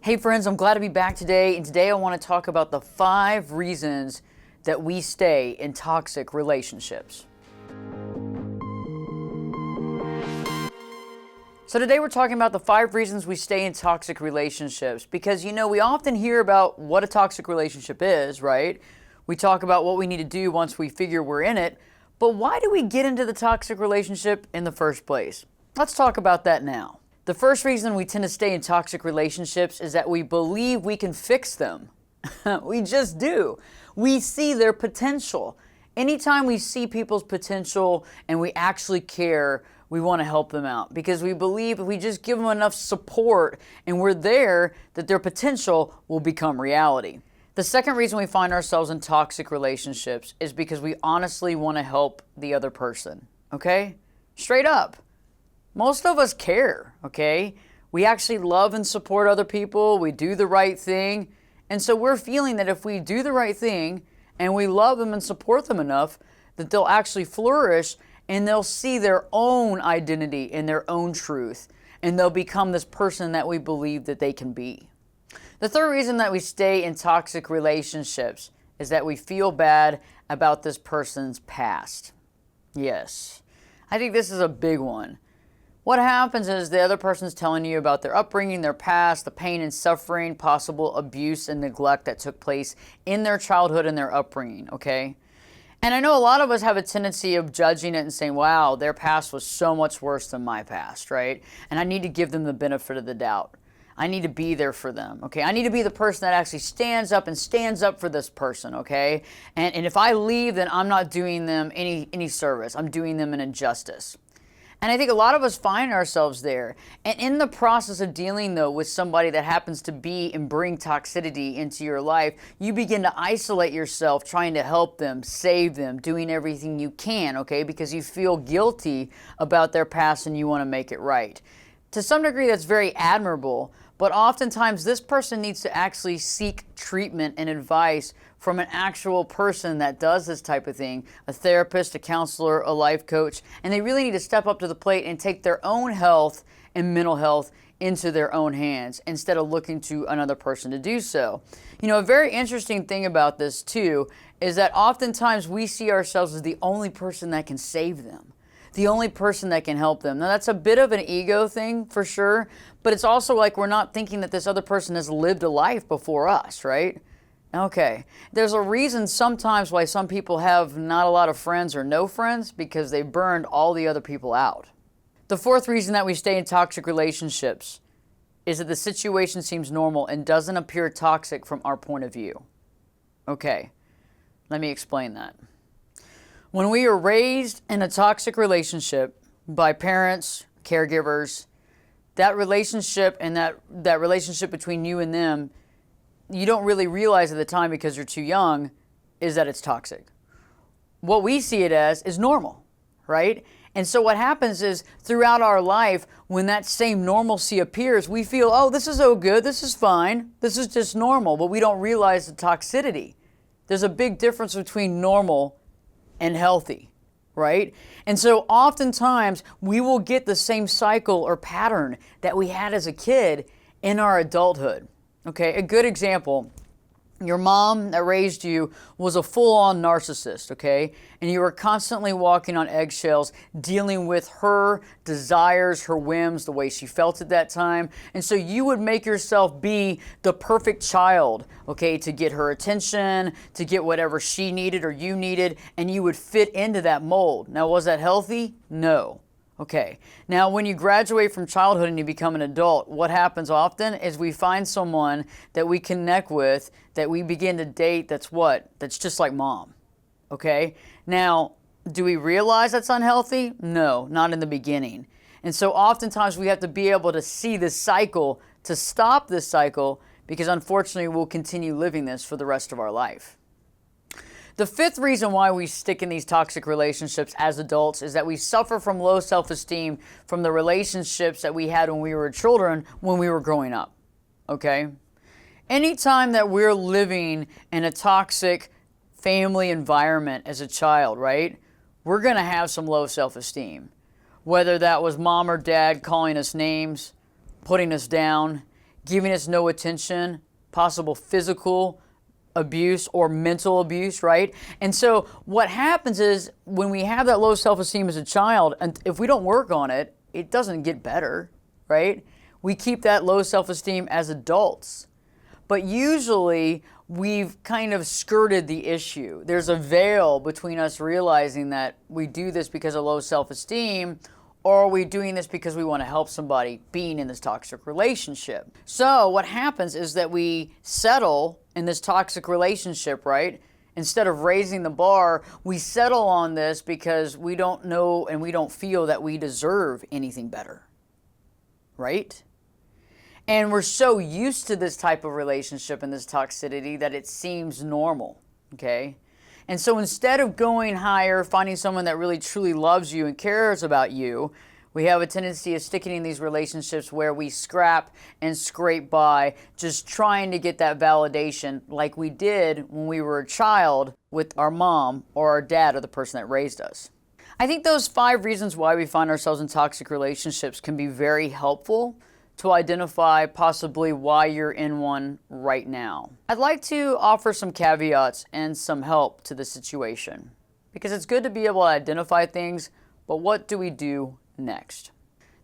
Hey friends, I'm glad to be back today, and today I want to talk about the 5 reasons that we stay in toxic relationships. So today we're talking about the 5 reasons we stay in toxic relationships because, we often hear about what a toxic relationship is, right? We talk about what we need to do once we figure we're in it, but why do we get into the toxic relationship in the first place? Let's talk about that now. The first reason we tend to stay in toxic relationships is that we believe we can fix them. We just do. We see their potential. Anytime we see people's potential and we actually care, we want to help them out because we believe if we just give them enough support and we're there, that their potential will become reality. The second reason we find ourselves in toxic relationships is because we honestly want to help the other person, okay? Straight up. Most of us care, okay? We actually love and support other people. We do the right thing. And so we're feeling that if we do the right thing and we love them and support them enough, that they'll actually flourish and they'll see their own identity and their own truth. And they'll become this person that we believe that they can be. The third reason that we stay in toxic relationships is that we feel bad about this person's past. Yes, I think this is a big one. What happens is the other person's telling you about their upbringing, their past, the pain and suffering, possible abuse and neglect that took place in their childhood and their upbringing, okay? And I know a lot of us have a tendency of judging it and saying, wow, their past was so much worse than my past, right? And I need to give them the benefit of the doubt. I need to be there for them, okay? I need to be the person that actually stands up for this person, okay? And if I leave, then I'm not doing them any service. I'm doing them an injustice. And I think a lot of us find ourselves there. And in the process of dealing, though, with somebody that happens to be and bring toxicity into your life, you begin to isolate yourself, trying to help them, save them, doing everything you can, okay? Because you feel guilty about their past and you want to make it right. To some degree, that's very admirable. But oftentimes, this person needs to actually seek treatment and advice from an actual person that does this type of thing, a therapist, a counselor, a life coach, and they really need to step up to the plate and take their own health and mental health into their own hands instead of looking to another person to do so. A very interesting thing about this too is that oftentimes we see ourselves as the only person that can save them, the only person that can help them. Now that's a bit of an ego thing for sure, but it's also like we're not thinking that this other person has lived a life before us, right? Okay, there's a reason sometimes why some people have not a lot of friends or no friends, because they burned all the other people out. The fourth reason that we stay in toxic relationships is that the situation seems normal and doesn't appear toxic from our point of view. Okay, let me explain that. When we are raised in a toxic relationship by parents, caregivers, that relationship and that relationship between you and them, you don't really realize at the time because you're too young, is that it's toxic. What we see it as is normal, right? And so what happens is throughout our life, when that same normalcy appears, we feel, oh, this is so good, this is fine, this is just normal, but we don't realize the toxicity. There's a big difference between normal and healthy, right? And so oftentimes we will get the same cycle or pattern that we had as a kid in our adulthood. Okay, a good example, your mom that raised you was a full-on narcissist, okay? And you were constantly walking on eggshells, dealing with her desires, her whims, the way she felt at that time. And so you would make yourself be the perfect child, okay, to get her attention, to get whatever she needed or you needed, and you would fit into that mold. Now, was that healthy? No. Okay, now when you graduate from childhood and you become an adult, what happens often is we find someone that we connect with, that we begin to date, that's just like mom, okay? Now, do we realize that's unhealthy? No, not in the beginning. And so oftentimes we have to be able to see this cycle, to stop this cycle, because unfortunately we'll continue living this for the rest of our life. The fifth reason why we stick in these toxic relationships as adults is that we suffer from low self-esteem from the relationships that we had when we were children, when we were growing up, okay? Anytime that we're living in a toxic family environment as a child, right, we're going to have some low self-esteem. Whether that was mom or dad calling us names, putting us down, giving us no attention, possible physical abuse or mental abuse, right? And so what happens is when we have that low self-esteem as a child, and if we don't work on it, it doesn't get better, right? We keep that low self-esteem as adults. But usually we've kind of skirted the issue. There's a veil between us realizing that we do this because of low self-esteem, or are we doing this because we want to help somebody being in this toxic relationship? So what happens is that we settle in this toxic relationship, right? Instead of raising the bar, we settle on this because we don't know and we don't feel that we deserve anything better, right? And we're so used to this type of relationship and this toxicity that it seems normal, okay? And so instead of going higher, finding someone that really truly loves you and cares about you, we have a tendency of sticking in these relationships where we scrap and scrape by, just trying to get that validation like we did when we were a child with our mom or our dad or the person that raised us. I think those 5 reasons why we find ourselves in toxic relationships can be very helpful to identify possibly why you're in one right now. I'd like to offer some caveats and some help to the situation, because it's good to be able to identify things, but what do we do next?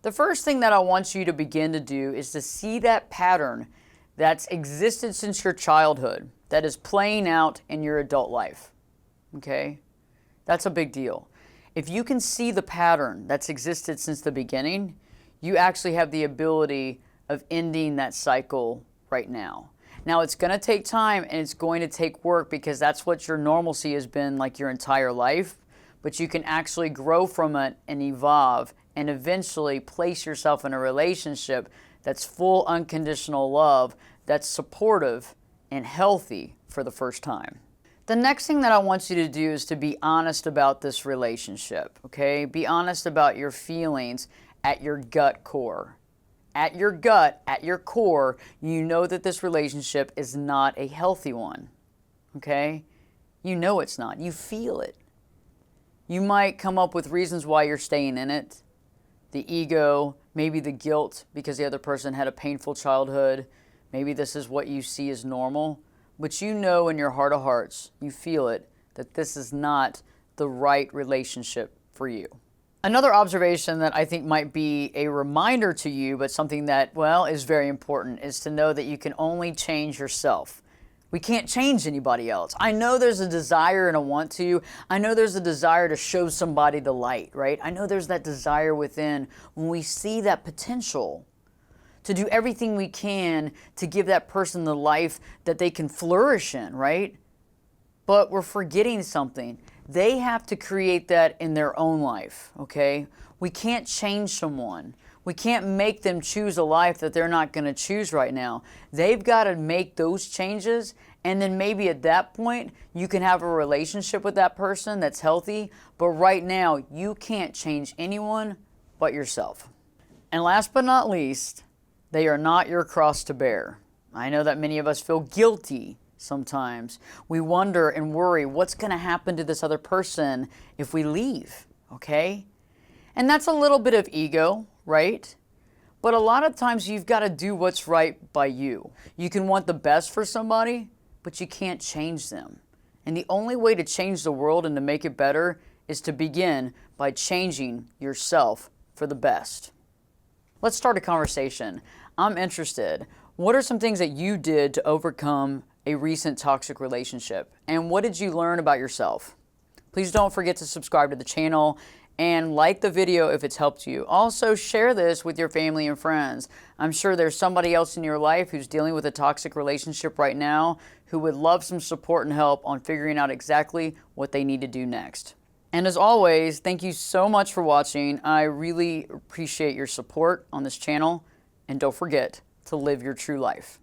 The first thing that I want you to begin to do is to see that pattern that's existed since your childhood that is playing out in your adult life, okay? That's a big deal. If you can see the pattern that's existed since the beginning, you actually have the ability of ending that cycle right now. Now, it's going to take time and it's going to take work because that's what your normalcy has been like your entire life, but you can actually grow from it and evolve and eventually place yourself in a relationship that's full unconditional love, that's supportive and healthy for the first time. The next thing that I want you to do is to be honest about this relationship, okay? Be honest about your feelings at your gut core. At your gut, at your core, you know that this relationship is not a healthy one, okay? You know it's not. You feel it. You might come up with reasons why you're staying in it. The ego, maybe the guilt because the other person had a painful childhood. Maybe this is what you see as normal. But you know in your heart of hearts, you feel it, that this is not the right relationship for you. Another observation that I think might be a reminder to you, but something that, well, is very important, is to know that you can only change yourself. We can't change anybody else. I know there's a desire and a want to. I know there's a desire to show somebody the light, right? I know there's that desire within when we see that potential to do everything we can to give that person the life that they can flourish in, right? But we're forgetting something. They have to create that in their own life, okay? We can't change someone. We can't make them choose a life that they're not going to choose right now. They've got to make those changes, and then maybe at that point, you can have a relationship with that person that's healthy, but right now, you can't change anyone but yourself. And last but not least, they are not your cross to bear. I know that many of us feel guilty sometimes. We wonder and worry, what's going to happen to this other person if we leave, okay? And that's a little bit of ego, right? But a lot of times you've got to do what's right by you. You can want the best for somebody, but you can't change them. And the only way to change the world and to make it better is to begin by changing yourself for the best. Let's start a conversation. I'm interested. What are some things that you did to overcome a recent toxic relationship? And what did you learn about yourself? Please don't forget to subscribe to the channel and like the video if it's helped you. Also, share this with your family and friends. I'm sure there's somebody else in your life who's dealing with a toxic relationship right now who would love some support and help on figuring out exactly what they need to do next. And as always, thank you so much for watching. I really appreciate your support on this channel. And don't forget to live your true life.